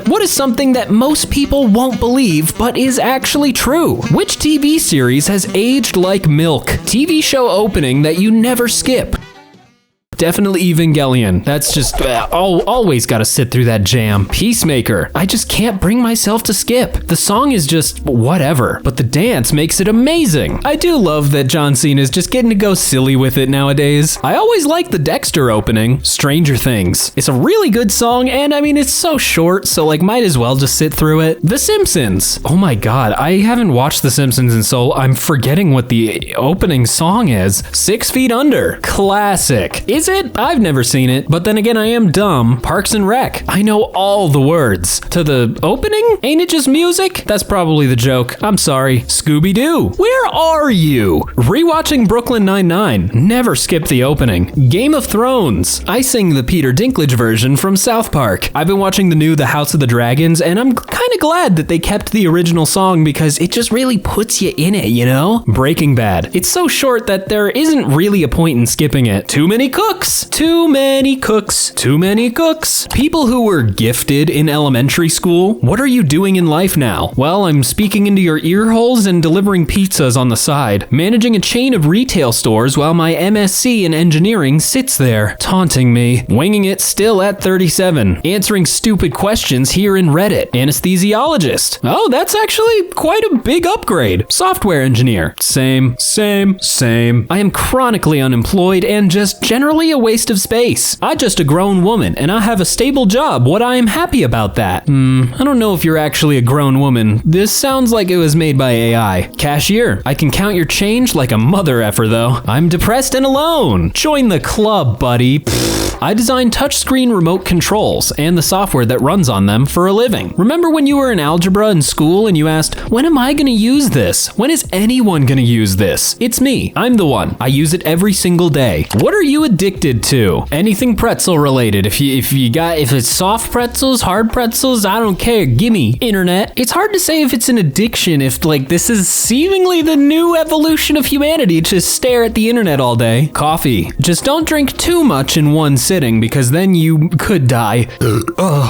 What is something that most people won't believe but is actually true? Which TV series has aged like milk? TV show opening that you never skip. Definitely Evangelion. That's just always gotta sit through that jam. Peacemaker. I just can't bring myself to skip. The song is just whatever, but the dance makes it amazing. I do love that John Cena is just getting to go silly with it nowadays. I always like the Dexter opening, Stranger Things. It's a really good song, and I mean, it's so short, so like might as well just sit through it. The Simpsons. Oh my god, I haven't watched The Simpsons in so I'm forgetting what the opening song is. 6 Feet Under. Classic. Is it? I've never seen it, but then again, I am dumb. Parks and Rec. I know all the words. To the opening? Ain't it just music? That's probably the joke. I'm sorry. Scooby-Doo. Where are you? Rewatching Brooklyn Nine-Nine. Never skip the opening. Game of Thrones. I sing the Peter Dinklage version from South Park. I've been watching the new The House of the Dragons, and I'm kind of glad that they kept the original song because it just really puts you in it, you know? Breaking Bad. It's so short that there isn't really a point in skipping it. Too many cooks. Too many cooks. Too many cooks. People who were gifted in elementary school, what are you doing in life now? Well, I'm speaking into your ear holes and delivering pizzas on the side, managing a chain of retail stores while my MSc in engineering sits there, taunting me, winging it still at 37, answering stupid questions here in Reddit, anesthesiologist. Oh, that's actually quite a big upgrade. Software engineer. Same. I am chronically unemployed and just generally a waste of space. I'm just a grown woman and I have a stable job. What I am happy about that. I don't know if you're actually a grown woman. This sounds like it was made by AI. Cashier. I can count your change like a mother effer though. I'm depressed and alone. Join the club, buddy. I design touchscreen remote controls and the software that runs on them for a living. Remember when you were in algebra in school and you asked, when am I gonna use this? When is anyone gonna use this? It's me. I'm the one. I use it every single day. What are you addicted to? Anything pretzel related. If it's soft pretzels, hard pretzels, I don't care. Gimme. Internet. It's hard to say if it's an addiction if like this is seemingly the new evolution of humanity to stare at the internet all day. Coffee. Just don't drink too much in one sitting because then you could die.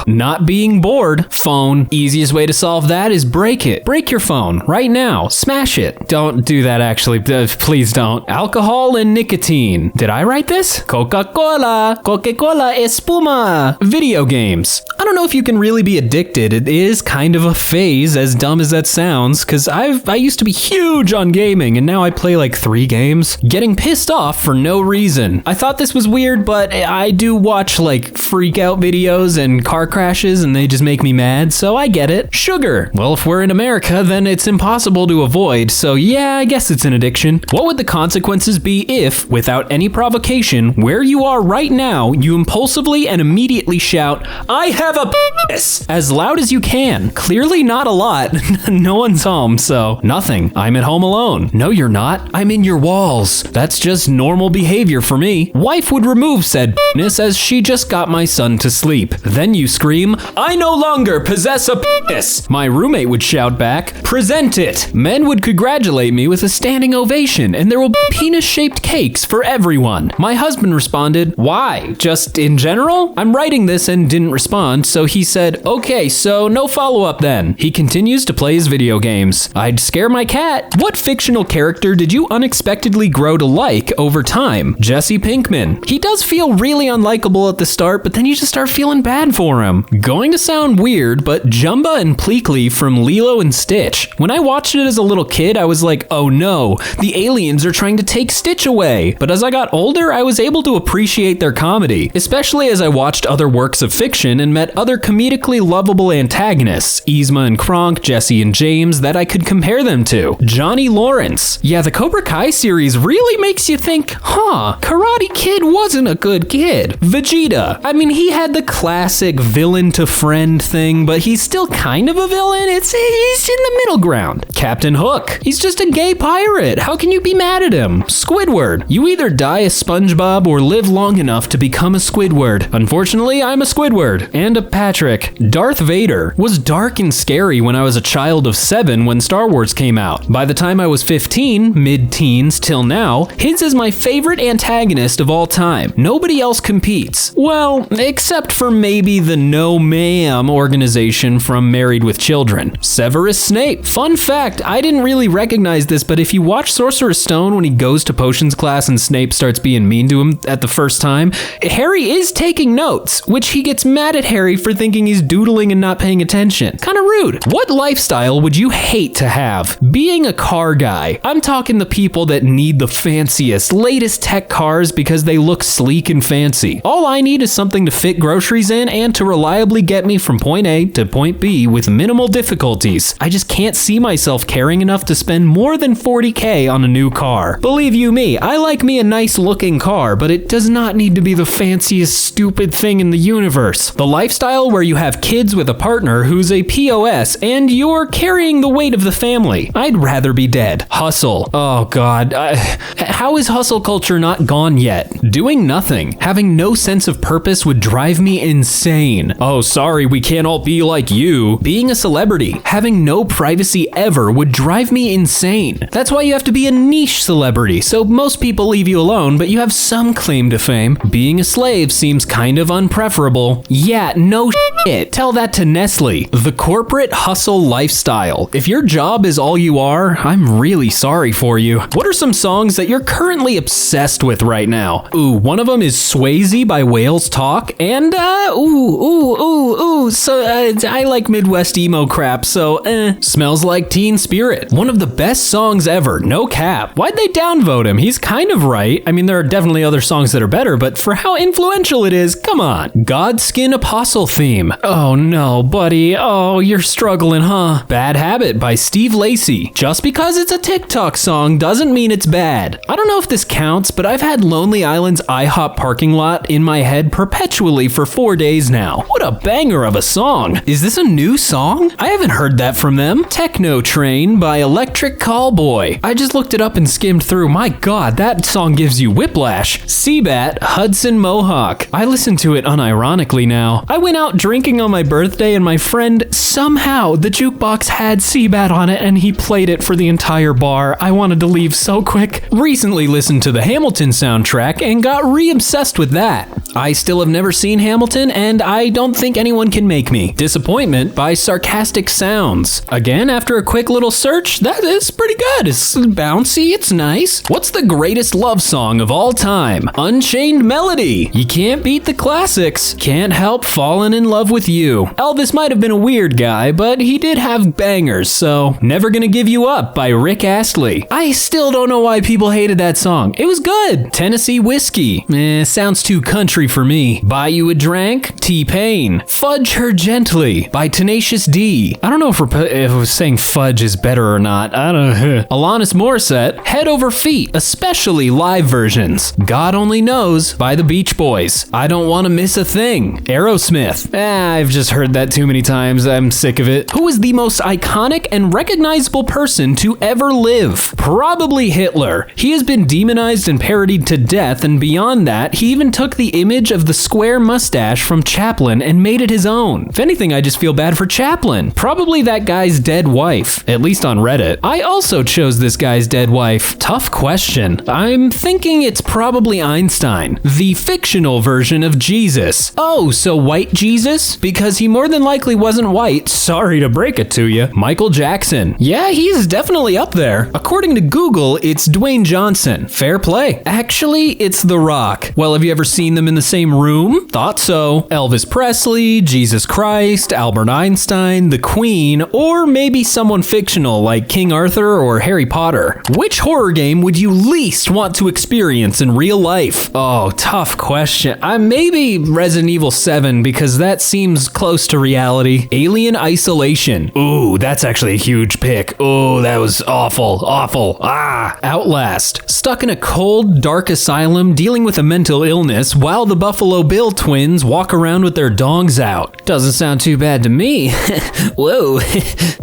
Not being bored. Phone. Easiest way to solve that is break it. Break your phone right now. Smash it. Don't do that actually. Please don't. Alcohol and nicotine. Did I write this? Coca-Cola espuma. Video games. I don't know if you can really be addicted. It is kind of a phase, as dumb as that sounds, because I used to be huge on gaming and now I play like 3 games, getting pissed off for no reason. I thought this was weird, but I do watch like freak out videos and car crashes and they just make me mad, so I get it. Sugar. Well, if we're in America, then it's impossible to avoid, so yeah, I guess it's an addiction. What would the consequences be if, without any provocation, where you are right now, you impulsively and immediately shout, I have a penis, as loud as you can? Clearly not a lot. No one's home, so nothing. I'm at home alone. No, you're not. I'm in your walls. That's just normal behavior for me. Wife would remove said penis as she just got my son to sleep. Then you scream, I no longer possess a penis. My roommate would shout back, present it. Men would congratulate me with a standing ovation, and there will be penis-shaped cakes for everyone. My husband responded, why? Just in general? I'm writing this and didn't respond, so he said, okay, so no follow-up then. He continues to play his video games. I'd scare my cat. What fictional character did you unexpectedly grow to like over time? Jesse Pinkman. He does feel really unlikable at the start, but then you just start feeling bad for him. Going to sound weird, but Jumba and Pleakley from Lilo and Stitch. When I watched it as a little kid, I was like, oh no, the aliens are trying to take Stitch away. But as I got older, I was able to appreciate their comedy, especially as I watched other works of fiction and met other comedically lovable antagonists, Yzma and Kronk, Jesse and James, that I could compare them to. Johnny Lawrence. Yeah, the Cobra Kai series really makes you think, Karate Kid wasn't a good kid. Vegeta. I mean, he had the classic villain to friend thing, but he's still kind of a villain. He's in the middle ground. Captain Hook. He's just a gay pirate. How can you be mad at him? Squidward. You either die a SpongeBob or live long enough to become a Squidward. Unfortunately, I'm a Squidward. And a Patrick. Darth Vader was dark and scary when I was a child of 7 when Star Wars came out. By the time I was 15, mid-teens till now, his is my favorite antagonist of all time. Nobody else competes. Well, except for maybe the No Ma'am organization from Married with Children. Severus Snape. Fun fact, I didn't really recognize this, but if you watch Sorcerer's Stone when he goes to potions class and Snape starts being mean to him at the first time, Harry is taking notes, which he gets mad at Harry for thinking he's doodling and not paying attention. Kinda rude. What lifestyle would you hate to have? Being a car guy. I'm talking the people that need the fanciest, latest tech cars because they look sleek and fancy. All I need is something to fit groceries in and to reliably get me from point A to point B with minimal difficulties. I just can't see myself caring enough to spend more than $40K on a new car. Believe you me, I like me a nice looking car, but it does not need to be the fanciest stupid thing in the universe. The lifestyle where you have kids with a partner who's a POS and you're carrying the weight of the family. I'd rather be dead. Hustle. Oh God. How is hustle culture not gone yet? Doing nothing, having no sense of purpose would drive me insane. Oh, sorry, we can't all be like you. Being a celebrity, having no privacy ever would drive me insane. That's why you have to be a niche celebrity, so most people leave you alone, but you have some claim to fame. Being a slave seems kind of unpreferable. Yeah, no shit. Tell that to Nestle. The corporate hustle lifestyle. If your job is all you are, I'm really sorry for you. What are some songs that you're currently obsessed with right now? Ooh, one of them is Swayze by Whales Talk, and so I like Midwest emo crap, so Smells Like Teen Spirit. One of the best songs ever, no cap. Why'd they downvote him? He's kind of right. I mean, there are definitely other songs that are better, but for how influential it is, come on. Godskin Apostle Theme. Oh no, buddy. Oh, you're struggling, huh? Bad Habit by Steve Lacy. Just because it's a TikTok song doesn't mean it's bad. I don't know if this counts, but I've had Lonely Island's IHOP parking lot in my head perpetually for 4 days now. What a banger of a song. Is this a new song? I haven't heard that from them. Techno Train by Electric Callboy. I just looked it up and skimmed through. My God, that song gives you whiplash. Seabat, Hudson Mohawk. I listen to it unironically now. I went out drinking on my birthday and my friend, somehow the jukebox had Seabat on it and he played it for the entire bar. I wanted to leave so quick. Recently listened to the Hamilton soundtrack and got re-obsessed with that. I still have never seen Hamilton and I don't think anyone can make me. Disappointment by Sarcastic Sounds. Again, after a quick little search, that is pretty good. It's bouncy, it's nice. What's the greatest love song of all time? Unchained Melody. You can't beat the classics. Can't help falling in love with you. Elvis might have been a weird guy, but he did have bangers, so Never Gonna Give You Up by Rick Astley. I still don't know why people hated that song. It was good. Tennessee Whiskey. Sounds too country for me. Buy You a Drank? T-Pain. Fudge Her Gently by Tenacious D. I don't know if saying fudge is better or not. I don't know. Alanis Morissette. Head Over Feet, especially live versions. God Only Knows by the Beach Boys. I Don't Want to Miss a Thing. Aerosmith. I've just heard that too many times. I'm sick of it. Who is the most iconic and recognizable person to ever live? Probably Hitler. He has been demonized and parodied to death, and beyond that, he even took the image of the square mustache from Chaplin and made it his own. If anything, I just feel bad for Chaplin. Probably that guy's dead wife, at least on Reddit. I also chose this guy's dead wife. Tough question. I'm thinking it's probably Einstein, the fictional version of Jesus. Oh, so white Jesus? Because he more than likely wasn't white. Sorry to break it to you. Michael Jackson. Yeah, he's definitely up there. According to Google, it's Dwayne Johnson. Fair play. Actually, it's The Rock. Well, have you ever seen them in the same room? Thought so. Elvis Presley, Jesus Christ, Albert Einstein, the Queen, or maybe someone fictional like King Arthur or Harry Potter. Which horror game would you least want to experience in real life? Oh, tough question. Maybe Resident Evil 7 because that seems close to reality. Alien Isolation. Ooh, that's actually a huge pick. Oh, that was awful. Outlast. Stuck in a cold, dark asylum dealing with a mental illness while all the Buffalo Bill twins walk around with their dongs out. Doesn't sound too bad to me. Whoa.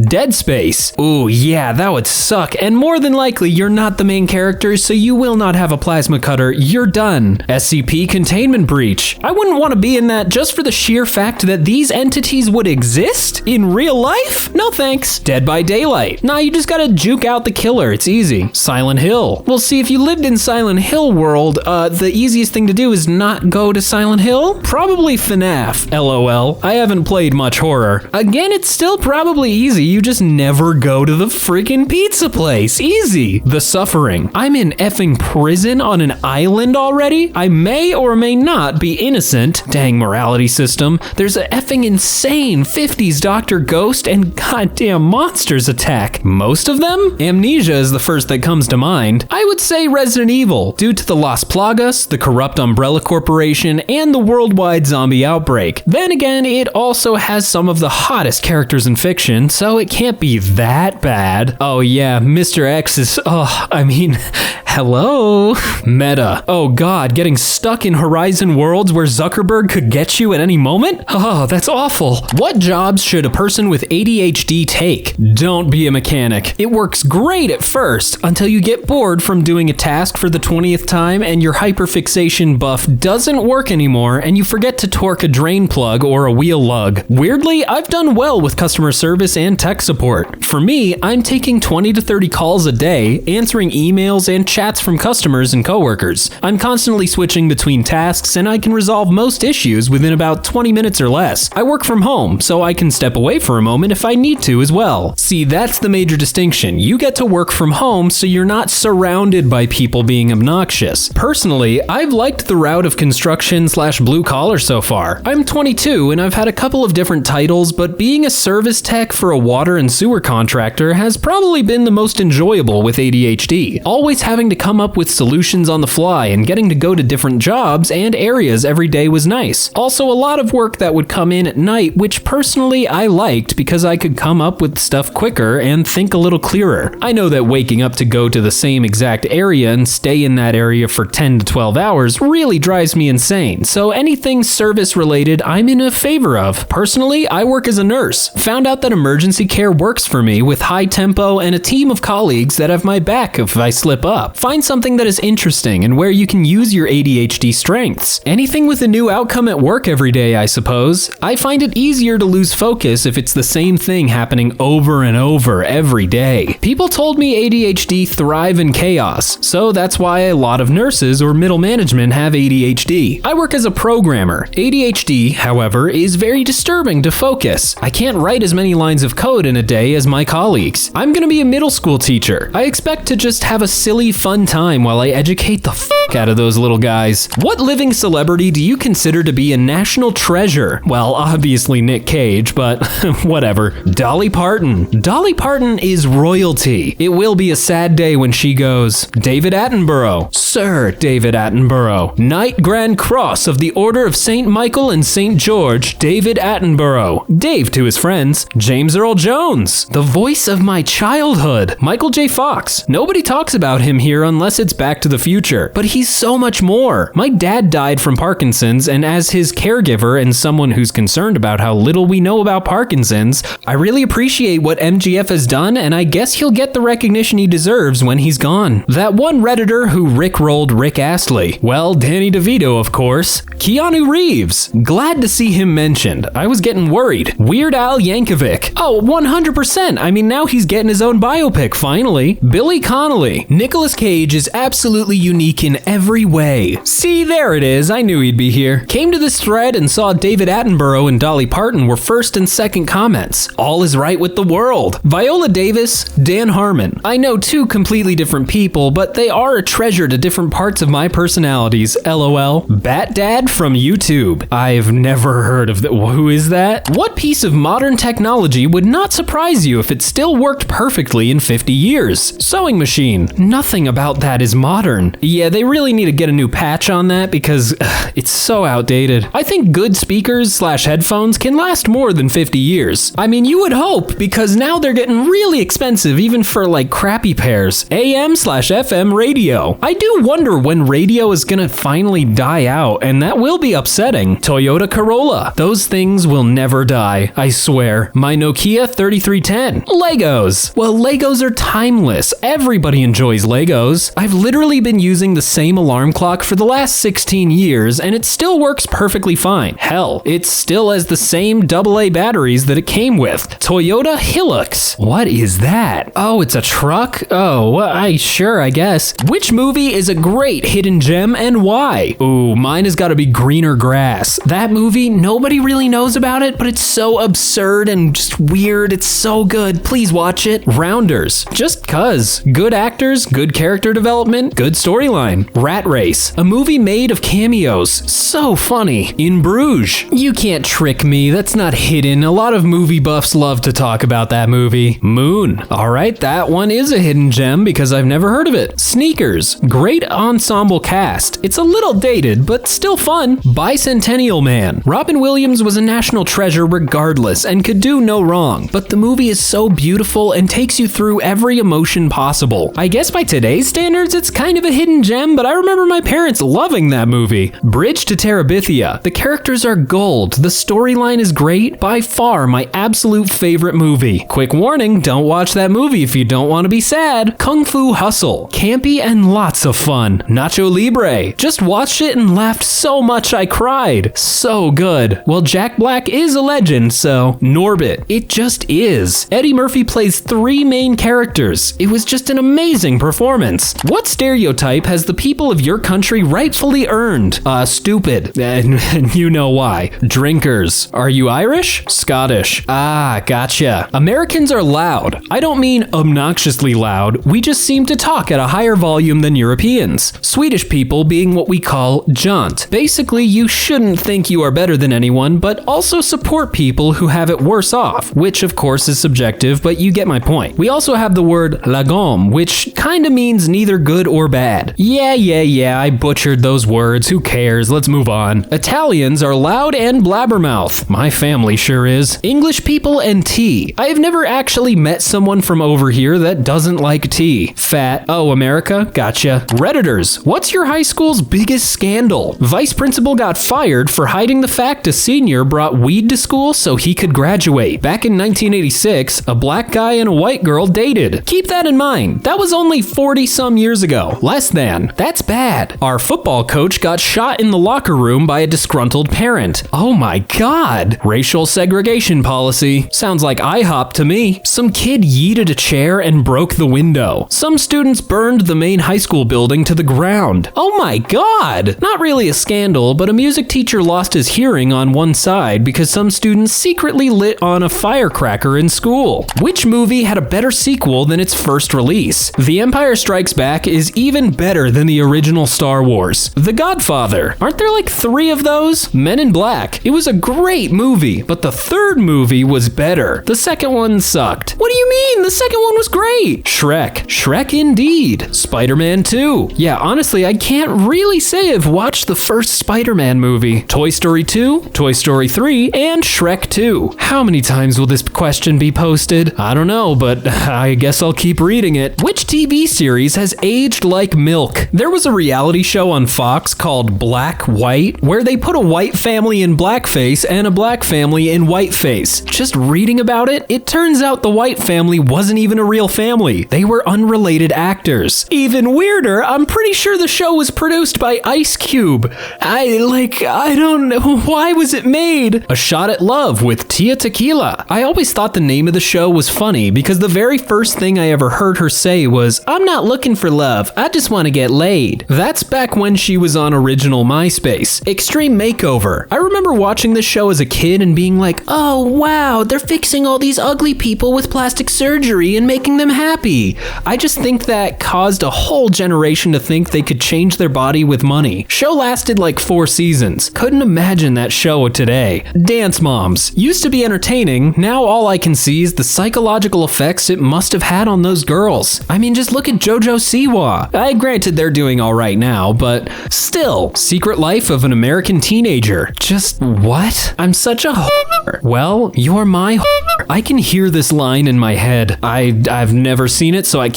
Dead Space. Ooh, yeah, that would suck. And more than likely, you're not the main character, so you will not have a plasma cutter. You're done. SCP Containment Breach. I wouldn't want to be in that just for the sheer fact that these entities would exist in real life? No thanks. Dead by Daylight. Nah, you just gotta juke out the killer. It's easy. Silent Hill. Well, see, if you lived in Silent Hill world, the easiest thing to do is not go to Silent Hill? Probably FNAF. LOL. I haven't played much horror. Again, it's still probably easy. You just never go to the freaking pizza place. Easy. The Suffering. I'm in effing prison on an island already? I may or may not be innocent. Dang morality system. There's a effing insane 50s Dr. Ghost and goddamn monsters attack. Most of them? Amnesia is the first that comes to mind. I would say Resident Evil, due to the Las Plagas, the corrupt Umbrella Corporation, and the worldwide zombie outbreak. Then again, it also has some of the hottest characters in fiction, so it can't be that bad. Oh yeah, Mr. X is, hello? Meta. Oh god, getting stuck in Horizon worlds where Zuckerberg could get you at any moment? Oh, that's awful. What jobs should a person with ADHD take? Don't be a mechanic. It works great at first, until you get bored from doing a task for the 20th time and your hyperfixation buff doesn't work anymore and you forget to torque a drain plug or a wheel lug. Weirdly, I've done well with customer service and tech support. For me, I'm taking 20 to 30 calls a day, answering emails and chats from customers and coworkers. I'm constantly switching between tasks and I can resolve most issues within about 20 minutes or less. I work from home, so I can step away for a moment if I need to as well. See, that's the major distinction. You get to work from home, so you're not surrounded by people being obnoxious. Personally, I've liked the route of construction/blue collar so far. I'm 22 and I've had a couple of different titles, but being a service tech for a water and sewer contractor has probably been the most enjoyable with ADHD. Always having to come up with solutions on the fly and getting to go to different jobs and areas every day was nice. Also, a lot of work that would come in at night, which personally I liked because I could come up with stuff quicker and think a little clearer. I know that waking up to go to the same exact area and stay in that area for 10 to 12 hours really drives me insane, so anything service related I'm in a favor of. Personally, I work as a nurse. Found out that emergency care works for me with high tempo and a team of colleagues that have my back if I slip up. Find something that is interesting and where you can use your ADHD strengths. Anything with a new outcome at work every day, I suppose. I find it easier to lose focus if it's the same thing happening over and over every day. People told me ADHD thrive in chaos, so that's why a lot of nurses or middle management have ADHD. I work as a programmer. ADHD, however, is very disturbing to focus. I can't write as many lines of code in a day as my colleagues. I'm gonna be a middle school teacher. I expect to just have a silly, fun time while I educate the fuck out of those little guys. What living celebrity do you consider to be a national treasure? Well, obviously Nick Cage, but whatever. Dolly Parton. Dolly Parton is royalty. It will be a sad day when she goes. David Attenborough. Sir David Attenborough. Knight Grand Cross of the Order of St. Michael and St. George, David Attenborough. Dave to his friends. James Earl Jones. The voice of my childhood. Michael J. Fox. Nobody talks about him here unless it's Back to the Future, but he's so much more. My dad died from Parkinson's, and as his caregiver and someone who's concerned about how little we know about Parkinson's, I really appreciate what MGF has done, and I guess he'll get the recognition he deserves when he's gone. That one Redditor who rickrolled Rick Astley. Well, Danny DeVito, of course. Keanu Reeves. Glad to see him mentioned. I was getting worried. Weird Al Yankovic. Oh, 100%. I mean, now he's getting his own biopic, finally. Billy Connolly. Nicolas Cage is absolutely unique in every way. See, there it is. I knew he'd be here. Came to this thread and saw David Attenborough and Dolly Parton were first and second comments. All is right with the world. Viola Davis, Dan Harmon. I know two completely different people, but they are a treasure to different parts of my personalities. LOL. Bat Dad from YouTube. I've never heard of that. Who is that? What piece of modern technology would not surprise you if it still worked perfectly in 50 years? Sewing machine. Nothing about that is modern. Yeah, they really need to get a new patch on that because it's so outdated. I think good speakers/headphones can last more than 50 years. I mean, you would hope, because now they're getting really expensive even for like crappy pairs. AM/FM radio. I do wonder when radio is gonna finally die out, and that will be upsetting. Toyota Corolla. Those things will never die, I swear. My Nokia 3310. Legos. Well, Legos are timeless. Everybody enjoys Legos. I've literally been using the same alarm clock for the last 16 years, and it still works perfectly fine. Hell, it still has the same AA batteries that it came with. Toyota Hilux. What is that? Oh, it's a truck? Oh, well, I guess. Which movie is a great hidden gem and why? Ooh, mine has got to be Greener Grass. That movie, nobody really knows about it, but it's so absurd and just weird. It's so good. Please watch it. Rounders. Just cuz. Good actors, good character development, good storyline. Rat Race. A movie made of cameos. So funny. In Bruges. You can't trick me. That's not hidden. A lot of movie buffs love to talk about that movie. Moon. Alright, that one is a hidden gem because I've never heard of it. Sneakers. Great ensemble cast. It's a little dated, but still fun. Bicentennial Man. Robin Williams was a national treasure regardless and could do no wrong, but the movie is so beautiful and takes you through every emotion possible. I guess by today's standards, it's kind of a hidden gem, but I remember my parents loving that movie. Bridge to Terabithia. The characters are gold. The storyline is great. By far my absolute favorite movie. Quick warning, don't watch that movie if you don't want to be sad. Kung Fu Hustle. Campy and lots of fun. Nacho Libre. Just watched it and laughed so much I cried. So good. Well, Jack Black is a legend, so Norbit. It just is. Eddie Murphy plays 3 main characters. It was just an amazing performance. What stereotype has the people of your country rightfully earned? Stupid. And you know why. Drinkers. Are you Irish? Scottish. Ah, gotcha. Americans are loud. I don't mean obnoxiously loud. We just seem to talk at a higher volume than Europeans. Swedish people being what we call jaunt. Basically, you shouldn't think you are better than anyone, but also support people who have it worse off, which of course is subjective, but you get my point. We also have the word lagom, which kinda means neither good or bad. Yeah, I butchered those words. Who cares? Let's move on. Italians are loud and blabbermouth. My family sure is. English people and tea. I have never actually met someone from over here that doesn't like tea. Fat. Oh, America? Gotcha. Redditors. What's your high school's biggest scandal? Vice principal got fired for hiding the fact a senior brought weed to school so he could graduate. Back in 1986, a black guy and a white girl dated. Keep that in mind. That was only 40 some years ago. Less than. That's bad. Our football coach got shot in the locker room by a disgruntled parent. Oh my god. Racial segregation policy. Sounds like IHOP to me. Some kid yeeted a chair and broke the window. Some students burned the main high school building to the ground. Oh my god. Not really a scandal, but a music teacher lost his hearing on one side because some students secretly lit on a firecracker in school. Which movie had a better sequel than its first release? The Empire Strikes Back is even better than the original Star Wars. The Godfather. Aren't there like 3 of those? Men in Black. It was a great movie, but the third movie was better. The second one sucked. What do you mean? The second one was great. Shrek. Shrek indeed. Spider-Man 2. Yeah, honestly, I can't really say I've watched the first Spider-Man movie. Toy Story 2, Toy Story 3, and Shrek 2. How many times will this question be posted? I don't know, but I guess I'll keep reading it. Which TV series has aged like milk? There was a reality show on Fox called Black White, where they put a white family in blackface and a black family in whiteface. Just reading about it, it turns out the white family wasn't even a real family. They were unrelated actors. Even weirder, I'm pretty sure the show was produced by Ice Cube. I don't know. Why was it made? A Shot at Love with Tia Tequila. I always thought the name of the show was funny because the very first thing I ever heard her say was, "I'm not looking for love, I just want to get laid." That's back when she was on original MySpace. Extreme Makeover. I remember watching this show as a kid and being like, oh wow, they're fixing all these ugly people with plastic surgery and making them happy. I just think that caused a whole generation to think they could change their body with money. Show lasted like 4 seasons. Couldn't imagine that show today. Dance Moms. Used to be entertaining, now all I can see is the psychological effects it must have had on those girls. I mean, just look at JoJo JoJo Siwa. Granted, they're doing alright now, but still, Secret Life of an American Teenager. Just what? I'm such a whore. Well, you're my whore. I can hear this line in my head. I've never seen it, so I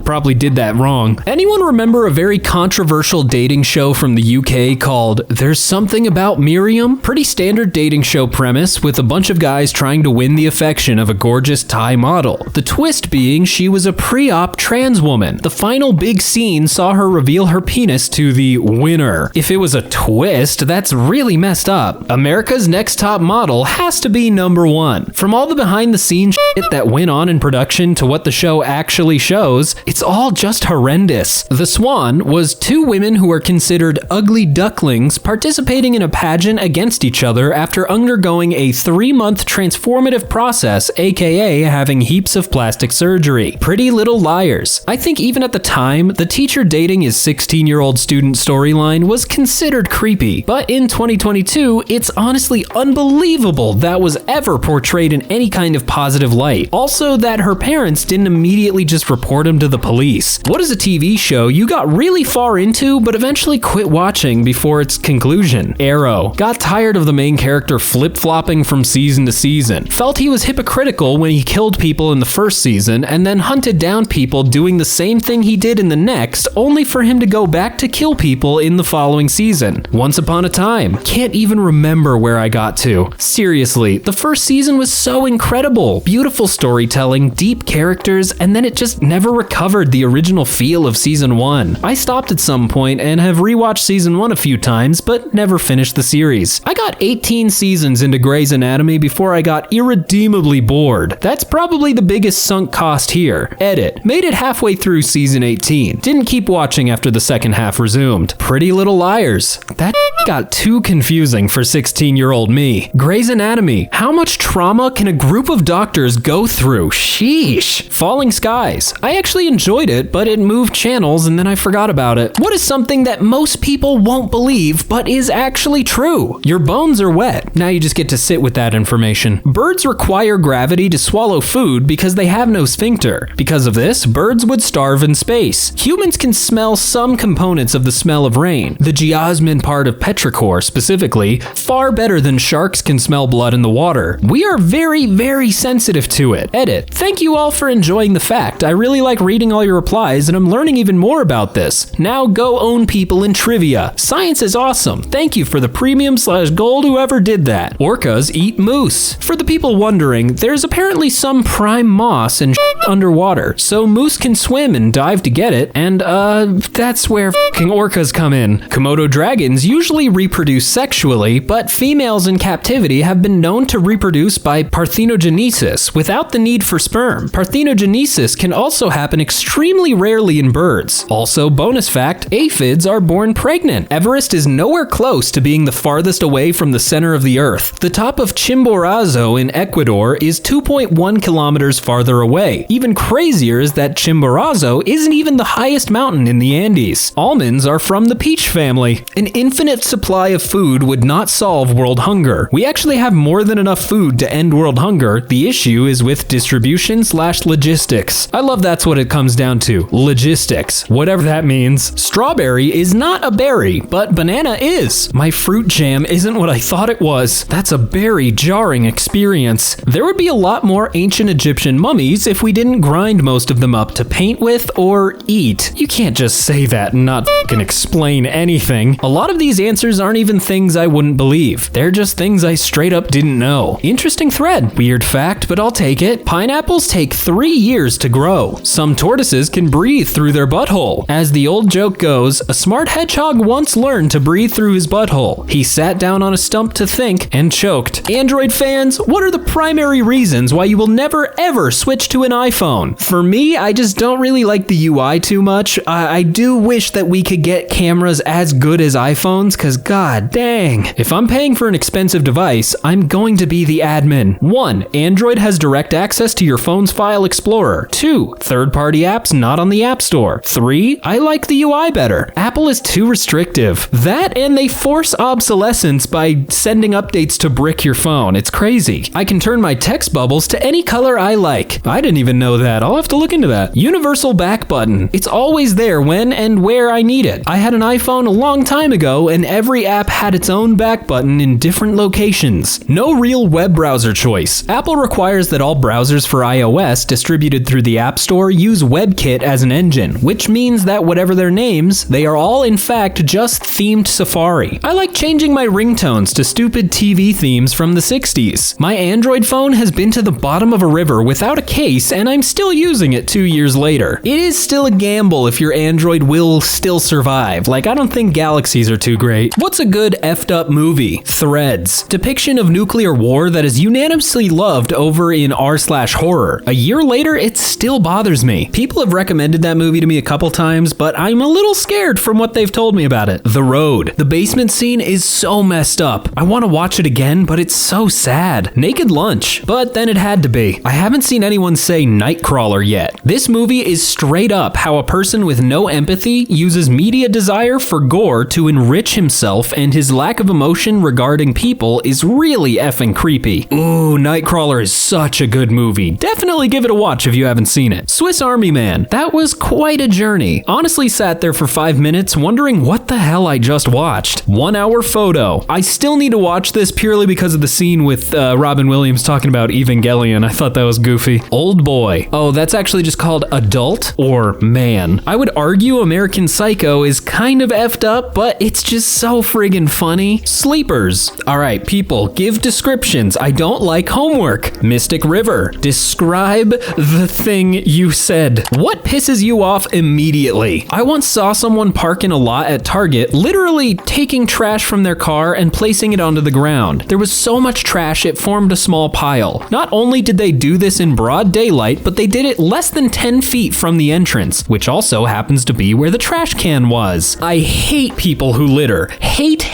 probably did that wrong. Anyone remember a very controversial dating show from the UK called There's Something About Miriam? Pretty standard dating show premise with a bunch of guys trying to win the affection of a gorgeous Thai model. The twist being she was a pre-op trans woman. The final big scene saw her reveal her penis to the winner. If it was a twist, that's really messed up. America's Next Top Model has to be #1. From all the behind the scenes shit that went on in production to what the show actually shows, it's all just horrendous. The Swan was two women who are considered ugly ducklings participating in a pageant against each other after undergoing a 3-month transformative process, aka having heaps of plastic surgery. Pretty Little Liars. I think even at the time, the teacher dating his 16-year-old student storyline was considered creepy, but in 2022, it's honestly unbelievable that was ever portrayed in any kind of positive light. Also, that her parents didn't immediately just report him to the police. What is a TV show you got really far into, but eventually quit watching before its conclusion? Arrow. Got tired of the main character flip-flopping from season to season. Felt he was hypocritical when he killed people in the first season and then hunted down people doing the same thing he did in the next, only for him to go back to kill people in the following season. Once Upon a Time. Can't even remember where I got to. Seriously, the first season was so incredible. Beautiful storytelling, deep characters, and then it just never recovered the original feel of season 1. I stopped at some point and have rewatched season 1 a few times, but never finished the series. I got 18 seasons into Grey's Anatomy before I got irredeemably bored. That's probably the biggest sunk cost here. Edit. Made it halfway through season 18. Didn't keep watching after the second half resumed. Pretty Little Liars. That got too confusing for 16-year-old me. Grey's Anatomy. How much trauma can a group of doctors go through? Sheesh. Falling Skies. I actually enjoyed it, but it moved channels and then I forgot about it. What is something that most people won't believe, but is actually true? Your bones are wet. Now you just get to sit with that information. Birds require gravity to swallow food because they have no sphincter. Because of this, birds would starve in space. Humans can smell some components of the smell of rain. The geosmin part of petrichor, specifically, far better than sharks can smell blood in the water. We are very, very sensitive to it. Edit. Thank you all for enjoying the fact. I really like reading all your replies and I'm learning even more about this. Now go own people in trivia. Science is awesome. Thank you for the premium/gold whoever did that. Orcas eat moose. For the people wondering, there's apparently some prime moss and underwater, so moose can swim and dive to get it, and that's where fucking orcas come in. Komodo dragons usually reproduce sexually, but females in captivity have been known to reproduce by parthenogenesis without the need for sperm. Parthenogenesis can also happen extremely rarely in birds. Also, bonus fact, aphids are born pregnant. Everest is nowhere close to being the farthest away from the center of the Earth. The top of Chimborazo in Ecuador is 2.1 kilometers farther away. Even crazier is that Chimborazo isn't even the highest mountain in the Andes. Almonds are from the peach family. An infinite supply of food would not solve world hunger. We actually have more than enough food to end world hunger. The issue is with distribution/logistics. I love that's what it comes down to. Logistics. Whatever that means. Strawberry is not a berry, but banana is. My fruit jam isn't what I thought it was. That's a very jarring experience. There would be a lot more ancient Egyptian mummies if we didn't grind most of them up to paint with or eat. You can't just say that and not fucking explain anything. A lot of these answers aren't even things I wouldn't believe. They're just things I straight up didn't know. Interesting thread. Weird fact, but I'll take it. Pineapples take 3 years to grow. Some tortoises can breathe through their butthole. As the old joke goes, a smart hedgehog once learned to breathe through his butthole. He sat down on a stump to think and choked. Android fans, what are the primary reasons why you will never ever switch to an iPhone? For me, I just don't really like the UI too much. I do wish that we could get cameras as good as iPhones, cause god dang. If I'm paying for an expensive device, I'm going to be the admin. 1. Android has direct access to your phone's file explorer. 2. Third-party apps not on the App Store. 3. I like the UI better. Apple is too restrictive. That and they force obsolescence by sending updates to brick your phone. It's crazy. I can turn my text bubbles to any color I like. I didn't even know that. I'll have to look into that. Universal back button. It's always there when and where I need it. I had an iPhone a long time ago and every app had its own back button in different locations. No real web browser choice. Apple requires that all browsers for iOS distributed through the App Store use WebKit as an engine, which means that whatever their names, they are all in fact just themed Safari. I like changing my ringtones to stupid TV themes from the 60s. My Android phone has been to the bottom of a river without a case and I'm still using it 2 years later. It is still a gamble if your Android will still survive. Like, I don't think galaxies are too great. What's a good effed up movie? Threads. Depiction of nuclear war that is unanimously loved over in r/horror. A year later, it still bothers me. People have recommended that movie to me a couple times, but I'm a little scared from what they've told me about it. The Road. The basement scene is so messed up. I want to watch it again, but it's so sad. Naked Lunch. But then it had to be. I haven't seen anyone say Nightcrawler yet. This movie is straight up how a person with no empathy uses media desire for gore to enrich himself, and his lack of emotion regarding people is really effing creepy. Ooh, Nightcrawler is such a good movie. Definitely give it a watch if you haven't seen it. Swiss Army Man. That was quite a journey. Honestly sat there for 5 minutes wondering what the hell I just watched. 1 hour photo. I still need to watch this purely because of the scene with Robin Williams talking about Evangelion. I thought that was goofy. Old Boy. Oh, that's actually just called Adult or Man. I would argue American Psycho is kind of effed up, but it's just so friggin' funny. Sleepers. Alright, people, give descriptions. I don't like homework. Mystic River. Describe the thing you said. What pisses you off immediately? I once saw someone park in a lot at Target, literally taking trash from their car and placing it onto the ground. There was so much trash it formed a small pile. Not only did they do this in broad daylight, but they did it less than 10 feet from the entrance, which also happens to be where the trash can was. I hate people who litter. Hate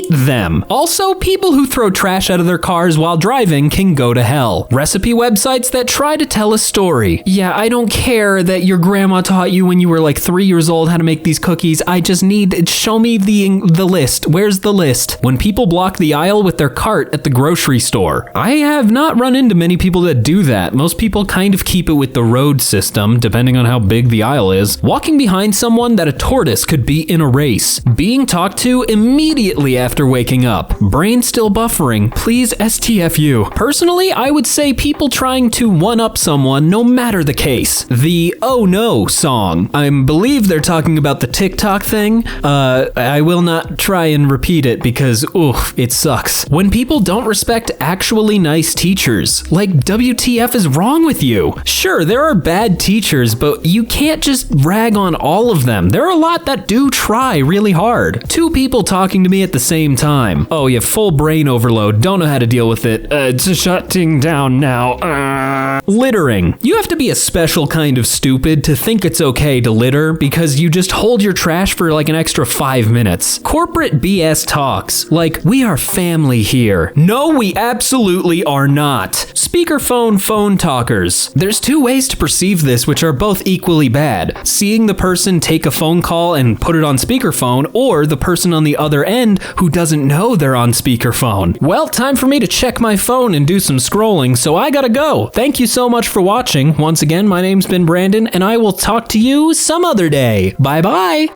them. Also, people who throw trash out of their cars while driving can go to hell. Recipe websites that try to tell a story. Yeah, I don't care that your grandma taught you when you were like 3 years old how to make these cookies. I just need, show me the list. Where's the list? When people block the aisle with their cart at the grocery store. I have not run into many people that do that. Most people kind of keep it with the road system, depending on how big the aisle is. Walking behind someone that a tortoise could beat in a race. Being talked to immediately after waking up. Brain still buffering. Please STFU. Personally, I would say people trying to one-up someone no matter the case. The Oh No song. I believe they're talking about the TikTok thing. I will not try and repeat it because, oof, it sucks. When people don't respect actually nice teachers. Like, WTF is wrong with you? Sure, there are bad teachers, but you can't just rag on all of them. There are a lot that do try really hard. 2 people talking to me at the same time. Oh, you have full brain overload. Don't know how to deal with it. It's shutting down now. Littering. You have to be a special kind of stupid to think it's okay to litter because you just hold your trash for like an extra 5 minutes. Corporate BS talks. Like, we are family here. No, we absolutely are not. Speakerphone phone talkers. There's 2 ways to perceive this which are both equally bad. Seeing the person take a phone call and put it on speakerphone, or the person on the other end who doesn't know they're on speakerphone. Well, time for me to check my phone and do some scrolling, so I gotta go. Thank you so much for watching. Once again, my name's been Brandon, and I will talk to you some other day. Bye bye.